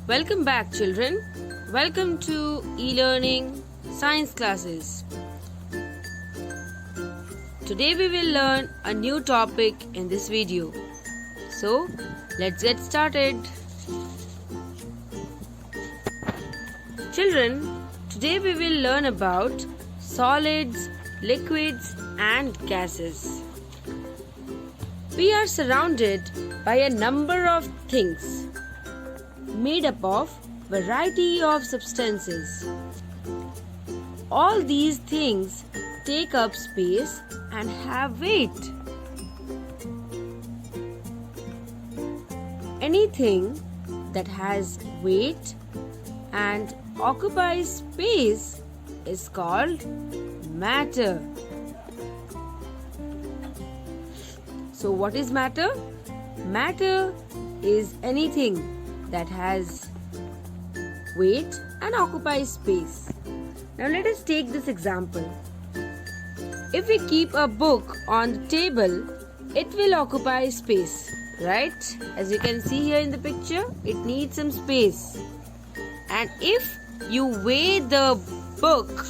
Welcome back, children. Welcome to e-learning science classes. Today we will learn a new topic in this video. So, let's get started. Children, today we will learn about solids, liquids and gases. We are surrounded by a number of things made up of variety of substances. All these things take up space and have weight. Anything that has weight and occupies space is called matter. So what is matter? Matter is anything that has weight and occupies space. Now let us take this example. If we keep a book on the table, it will occupy space, right? As you can see here in the picture, it needs some space. And if you weigh the book,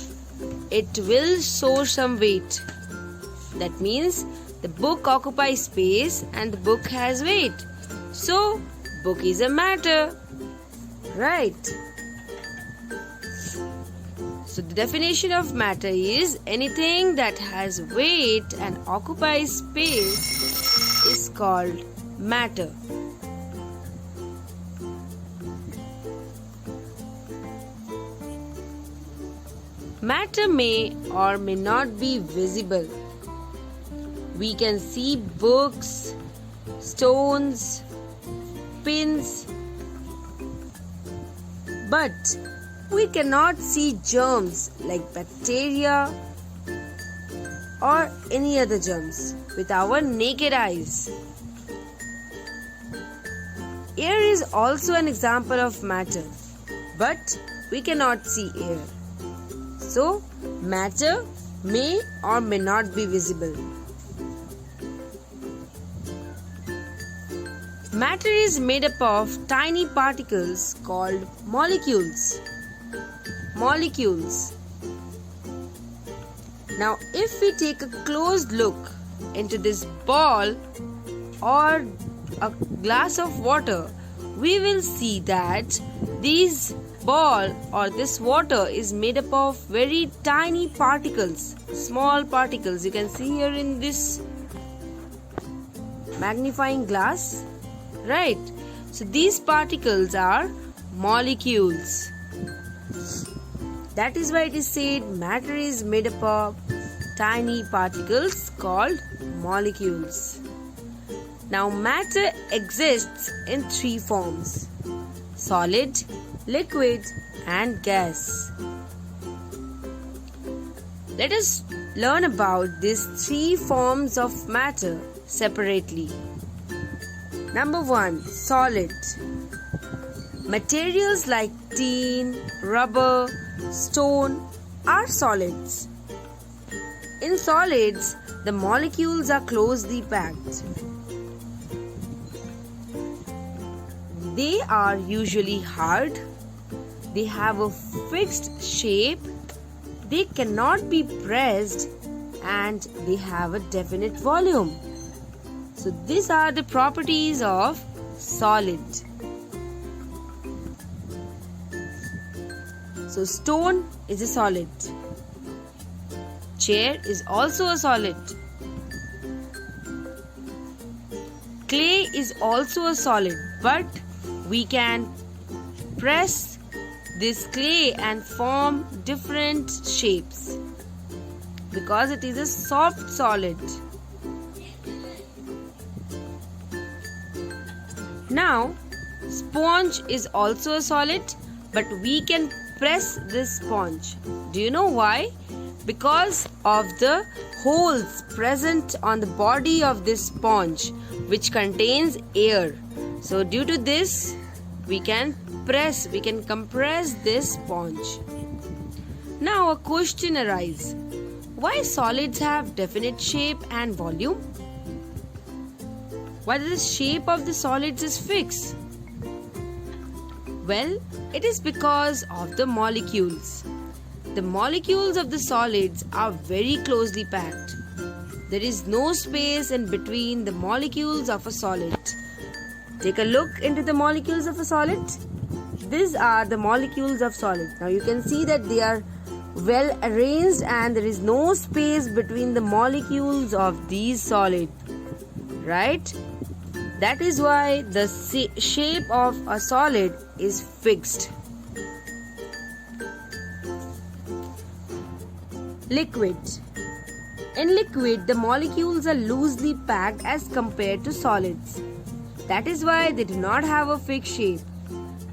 it will show some weight. That means the book occupies space and the book has weight. So, book is a matter, right? So, the definition of matter is anything that has weight and occupies space is called matter. Matter may or may not be visible. We can see books, stones, pins, but we cannot see germs like bacteria or any other germs with our naked eyes. Air is also an example of matter, but we cannot see air. So, matter may or may not be visible. Matter is made up of tiny particles called molecules. Now, if we take a close look into this ball or a glass of water, we will see that this ball or this water is made up of very tiny particles, small particles. You can see here in this magnifying glass, right? So these particles are molecules. That is why it is said matter is made up of tiny particles called molecules. Now matter exists in three forms: solid, liquid and gas. Let us learn about these three forms of matter separately. Number 1, solid. Materials like tin, rubber, stone are solids. In solids, the molecules are closely packed. They are usually hard. They have a fixed shape. They cannot be pressed and they have a definite volume. So these are the properties of solid. So stone is a solid. Chair is also a solid. Clay is also a solid, but we can press this clay and form different shapes because it is a soft solid. Now, sponge is also a solid, but we can press this sponge. Do you know why? Because of the holes present on the body of this sponge, which contains air. So due to this, we can compress this sponge. Now a question arises. Why solids have definite shape and volume? Why the shape of the solids is fixed? Well, it is because of the molecules. The molecules of the solids are very closely packed. There is no space in between the molecules of a solid. Take a look into the molecules of a solid. These are the molecules of solid. Now you can see that they are well arranged and there is no space between the molecules of these solids. Right? That is why the shape of a solid is fixed. Liquid. In liquid, the molecules are loosely packed as compared to solids. That is why they do not have a fixed shape.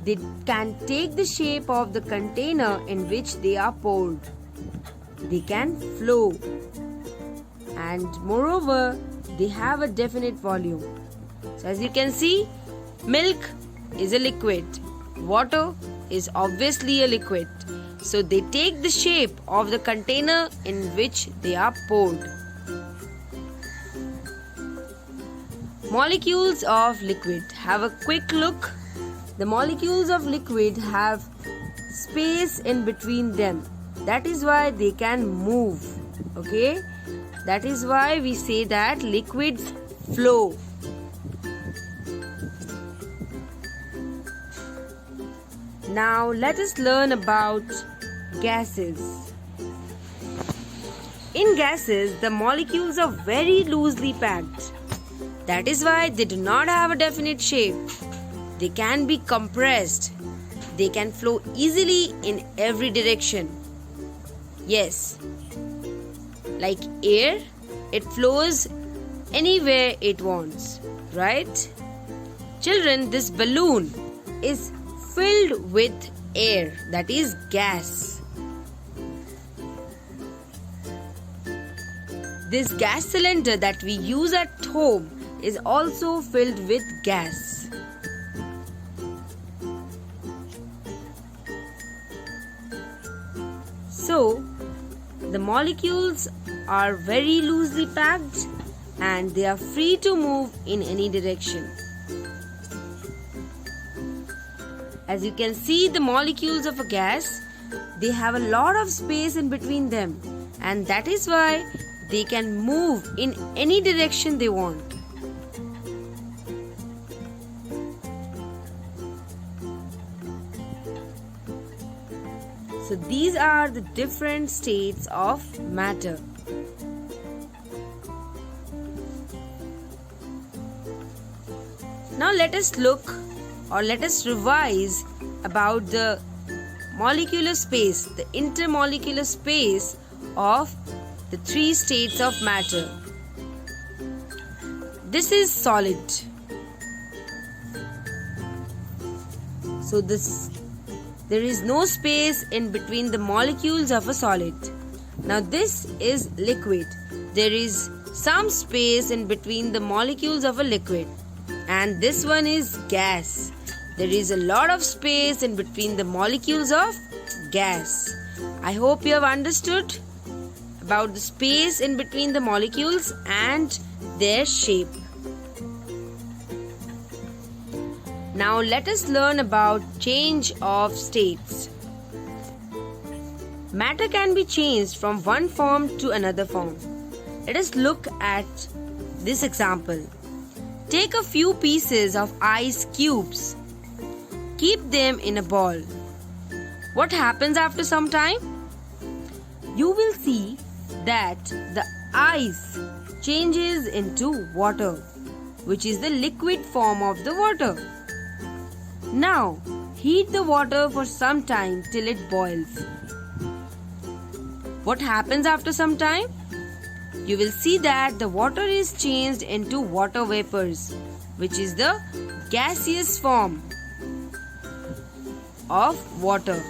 They can take the shape of the container in which they are poured. They can flow. And moreover, they have a definite volume. So as you can see, milk is a liquid. Water is obviously a liquid. So they take the shape of the container in which they are poured. Molecules of liquid. Have a quick look. The molecules of liquid have space in between them. That is why they can move. Okay? That is why we say that liquids flow. Now let us learn about gases. In gases, the molecules are very loosely packed. That is why they do not have a definite shape. They can be compressed. They can flow easily in every direction. Yes, like air, it flows anywhere it wants, right? Children, this balloon is filled with air, that is gas. This gas cylinder that we use at home is also filled with gas. So, the molecules are very loosely packed and they are free to move in any direction. As you can see, the molecules of a gas, they have a lot of space in between them, and that is why they can move in any direction they want. So these are the different states of matter. Now let us look or let us revise about the molecular space, the intermolecular space of the three states of matter. This is solid. So there is no space in between the molecules of a solid. Now this is liquid. There is some space in between the molecules of a liquid. And this one is gas. There is a lot of space in between the molecules of gas. I hope you have understood about the space in between the molecules and their shape. Now let us learn about change of states. Matter can be changed from one form to another form. Let us look at this example. Take a few pieces of ice cubes. Keep them in a ball. What happens after some time? You will see that the ice changes into water, which is the liquid form of the water. Now, heat the water for some time till it boils. What happens after some time? You will see that the water is changed into water vapors, which is the gaseous form of water.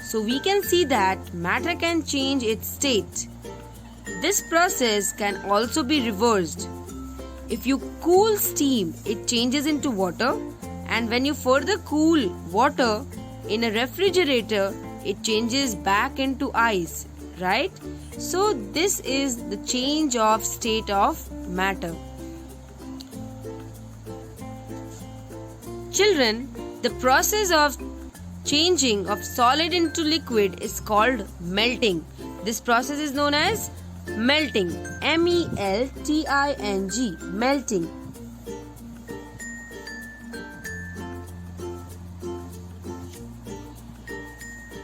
So we can see that matter can change its state. This process can also be reversed. If you cool steam, it changes into water, and when you further cool water in a refrigerator, it changes back into ice, right? So this is the change of state of matter. Children, The process of changing of solid into liquid is called melting. This process is known as melting. MELTING. Melting.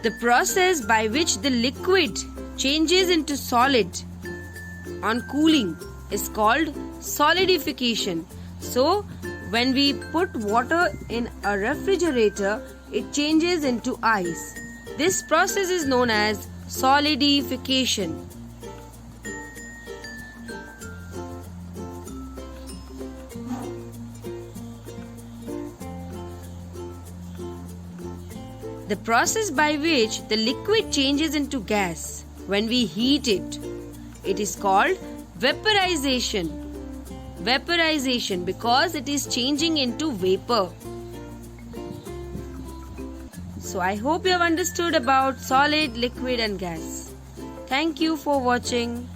The process by which the liquid changes into solid on cooling is called solidification. So, when we put water in a refrigerator, it changes into ice. This process is known as solidification. The process by which the liquid changes into gas when we heat it, it is called vaporization. Vaporization, because it is changing into vapor. So I hope you have understood about solid, liquid and gas. Thank you for watching.